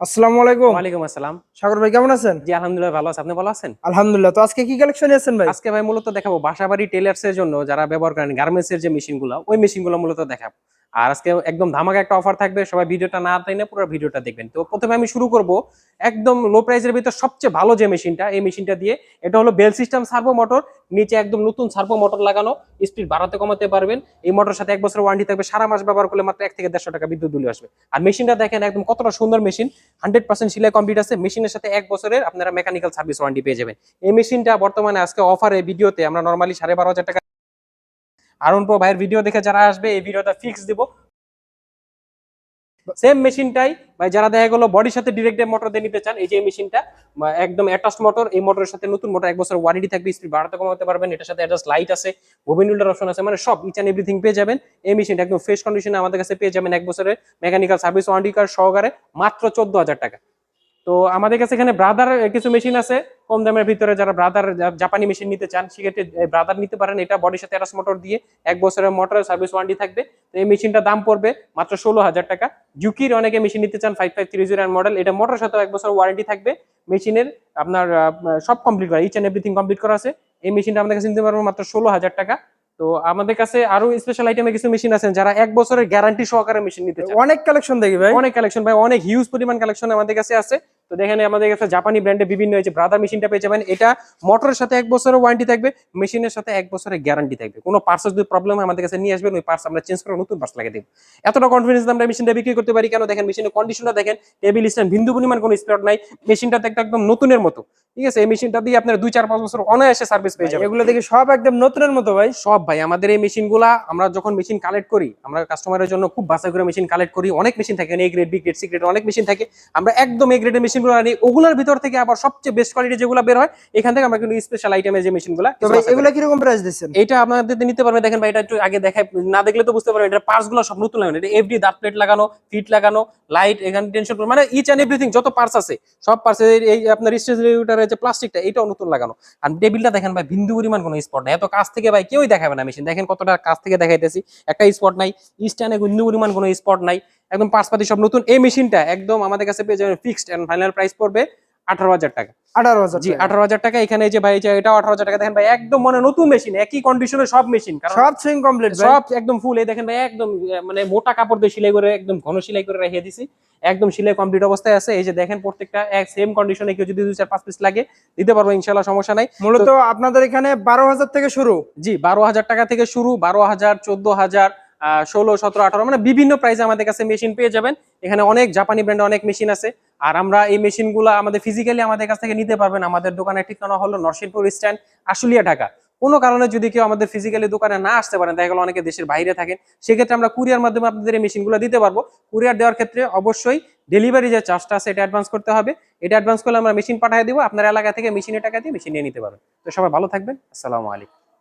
আসসালামু আলাইকুম। ওয়ালাইকুম আসসালাম। সাগর ভাই কেমন আছেন? জি, আলহামদুলিল্লাহ ভালো আছি। আপনি ভালো আছেন? আলহামদুলিল্লাহ। তো আজকে কি কালেকশন নিয়ে আছেন ভাই? আজকে ভাই মূলত দেখাবো বাসাবাড়ি টেইলার্স এর জন্য যারা ব্যবহার করেন গার্মেন্টস এর যে মেশিনগুলো, ওই মেশিনগুলো মূলত দেখাবো। আর আজকে একদম ধামাকা একটা অফার থাকবে। সবাই ভিডিওটা না টেনে পুরো ভিডিওটা দেখবেন। তো প্রথমে আমি শুরু করব একদম লো প্রাইসের ভিতর সবচেয়ে ভালো যে মেশিনটা, এই মেশিনটা দিয়ে। এটা হলো বেল সিস্টেম সার্ভো মোটর, নিচে একদম নতুন সার্ভো মোটর লাগানো, স্পিড বাড়াতে কমাতে পারবেন। এই মোটরের সাথে 1 বছরের ওয়ারেন্টি থাকবে। সারা মাস ব্যবহার করলে মাত্র 1 থেকে 150 টাকা বিদ্যুৎ বিল আসবে। আর মেশিনটা দেখেন একদম কতটা সুন্দর মেশিন, 100% সেলাই কমপ্লিট আছে। মেশিনের সাথে 1 বছরের আপনারা মেকানিক্যাল সার্ভিস ওয়ারেন্টি পেয়ে যাবেন। এই মেশিনটা বর্তমানে আজকে অফারে ভিডিওতে আমরা নরমালি 12,500 টাকা। আরুন প্রো ভাইয়ের ভিডিও দেখে যারা আসবে এই ভিডিওটা ফিক্স দিব। সেম মেশিনটাই ভাই যারা দেখা গেলো বডির সাথে ডিরেক্ট মোটর দিয়ে নিতে চান, এই যে মেশিনটা একদম অ্যাটাচড মোটর। এই মোটরের সাথে নতুন মোটর 1 বছর ওয়ারেন্টি থাকবে, স্পিড বাড়াতে কমাতে পারবেন। এটার সাথে অ্যাডজাস্ট লাইট আছে, বোবিন হোল্ডার অপশন আছে, মানে সব ইচ এন্ড এভরিথিং পেয়ে যাবেন। এই মেশিনটা একদম ফ্রেশ কন্ডিশনে আমাদের কাছে পেয়ে যাবেন 1 বছরের মেকানিক্যাল সার্ভিস ওয়ারেন্টি কার্ড সহকারে মাত্র 14,000 টাকা। তো আমাদের কাছে এখানে ব্রাদার কিছু মেশিন আছে কম দামের ভিতরে। যারা ব্রাদার জাপানি মেশিন নিতে চান সেক্ষেত্রে ব্রাদার নিতে পারেন। এটা বডির সাথে অ্যাটাচ মোটর দিয়ে 1 বছরের মোটরের সার্ভিস ওয়ারেন্টি থাকবে। তো এই মেশিনটার দাম পড়বে মাত্র 16,000 টাকা। জুকির অনেকে মেশিন নিতে চান 5530 মডেল, এটা মোটরের সাথে 1 বছর ওয়ারেন্টি থাকবে। মেশিনের আপনার সব কমপ্লিট করা, ইচ এন্ড এভরিথিং কমপ্লিট করা আছে। এই মেশিনটা আমাদের কাছে নিতে পারবো মাত্র 16,000 টাকা। তো আমাদের কাছে আরো স্পেশাল আইটেমের কিছু মেশিন আছে যারা 1 বছরের গ্যারান্টি সহকারে মেশিন নিতে চান। অনেক কালেকশন দেখি ভাই। অনেক কালেকশন ভাই, অনেক হিউজ পরিমাণ কালেকশন আমাদের কাছে আছে। তো দেখেন আমাদের কাছে জাপানি ব্র্যান্ডে বিভিন্ন হয়েছে ব্রাদার মেশিনটা পেয়ে যাবেন। এটা মোটরের সাথে 1 বছরের ওয়ারেন্টি থাকবে, মেশিনের সাথে 1 বছরের গ্যারান্টি থাকবে। কোনো পার্টস যদি প্রবলেম হয় আমাদের কাছে নিয়ে আসবেন, ওই পার্টস আমরা চেঞ্জ করে নতুন পার্টস লাগিয়ে দেব। এতটা কনফিডেন্স আমরা মেশিনটা বিক্রি করতে পারি কেন দেখেন, মেশিনের কন্ডিশনটা দেখেন, টেবিল স্ট্যান্ড বিন্দু পরিমাণ কোনো স্পট নাই। মেশিনটাতে একদম নতুনের মতো, ঠিক আছে। এই মেশিনটা দিয়ে আপনার 2-4-5 বছর অনায়াসে সার্ভিস পেয়ে যাবেন। এগুলো দেখি সব একদম নতুনের মতো ভাই। সব ভাই আমাদের এই মেশিনগুলা আমরা যখন মেশিন কালেক্ট করি, আমরা কাস্টমারের জন্য খুব বাছাই করে মেশিন কালেক্ট করি। অনেক মেশিন থাকে, A grade, B grade, C grade, অনেক মেশিন থাকে। আমরা একদম এ গ্রেডের মেশিনগুলো আনি, ওগুলোর ভিতর থেকে আবার সবচেয়ে বেস্ট কোয়ালিটি যেগুলো বের হয় এখান থেকে আমরা কিন্তু স্পেশাল আইটেমের যে মেশিনগুলো। তো ভাই এগুলো কি রকম প্রাইস দিচ্ছেন? এটা আপনাদের নিতে পারবেন। দেখেন ভাই এটা একটু আগে দেখায়, না দেখলে তো বুঝতে পারবেন। এটা পার্টস গুলো সব নতুন লাগানো, এটা এফডি দাঁত প্লেট লাগানো, ফিট লাগানো, লাইট এখানে টেনশন মানে ইচ এন্ড এভরিথিং যত পার্টস আছে সব পার্টস। এই আপনার রেজিস্ট্রেটরের যে প্লাস্টিকটা এটাও নতুন লাগানো। আর টেবিলটা দেখেন ভাই বিন্দু পরিমাণ কোনো স্পট নাই। এত কাছ থেকে ভাই কেউই দেখাবে না মেশিন, দেখেন কতটা কাছ থেকে দেখাইতেছি, একটা স্পট নাই, স্ট্যান্ডে বিন্দু পরিমাণ কোনো স্পট নাই। একদম পার্টস পাতি সব নতুন। এই মেশিনটা একদম আমাদের কাছে পেয়ে যাবেন ফিক্সড এন্ড ফাইনাল প্রাইস পড়বে 18,000 টাকা। 18,000 জি, টাকা। 18,000 টাকা। এখানে এই যে ভাই এটাও 18,000 টাকা। দেখেন ভাই একদম মানে নতুন মেশিন, একই কন্ডিশনে সব মেশিন, কারণ সব সুইং কমপ্লিট ভাই। সব একদম ফুল। এই দেখেন ভাই একদম মানে মোটা কাপড় দিয়ে সেলাই করে, একদম ঘন সেলাই করে রেখে দিছি। একদম সেলাই কমপ্লিট অবস্থায় আছে। এই যে দেখেন প্রত্যেকটা এক সেম কন্ডিশনে, কেউ যদি 2-4-5 পিস লাগে দিতে পারবো ইনশাআল্লাহ, সমস্যা নাই। মূলত আপনাদের এখানে 12,000 থেকে শুরু। জি, 12,000 টাকা থেকে শুরু, 12,000, 14,000, 16, 17, 18 মানে বিভিন্ন প্রাইসে আমাদের কাছে মেশিন পেয়ে যাবেন। এখানে অনেক জাপানি ব্র্যান্ডে অনেক মেশিন আছে। আর আমরা এই মেশিনগুলো আমাদের ফিজিক্যালি আমাদের কাছ থেকে নিতে পারবেন। আমাদের দোকানের ঠিকানা হলো নরসিংপুর স্ট্যান্ড, আশুলিয়া, ঢাকা। কোনো কারণে যদি কেউ আমাদের ফিজিক্যালি দোকানে না আসতে পারেন, দেখা গেল অনেকে দেশের বাইরে থাকেন, সেক্ষেত্রে আমরা কুরিয়ার মাধ্যমে আপনাদের এই মেশিনগুলো দিতে পারবো। কুরিয়ার দেওয়ার ক্ষেত্রে অবশ্যই ডেলিভারি যে চার্জটা আছে এটা অ্যাডভান্স করতে হবে। এটা অ্যাডভান্স করলে আমরা মেশিন পাঠিয়ে দিব, আপনার এলাকা থেকে মেশিনের টাকা দিয়ে মেশিন নিয়ে নিতে পারবেন। তো সবাই ভালো থাকবেন। আসসালামু আলাইকুম।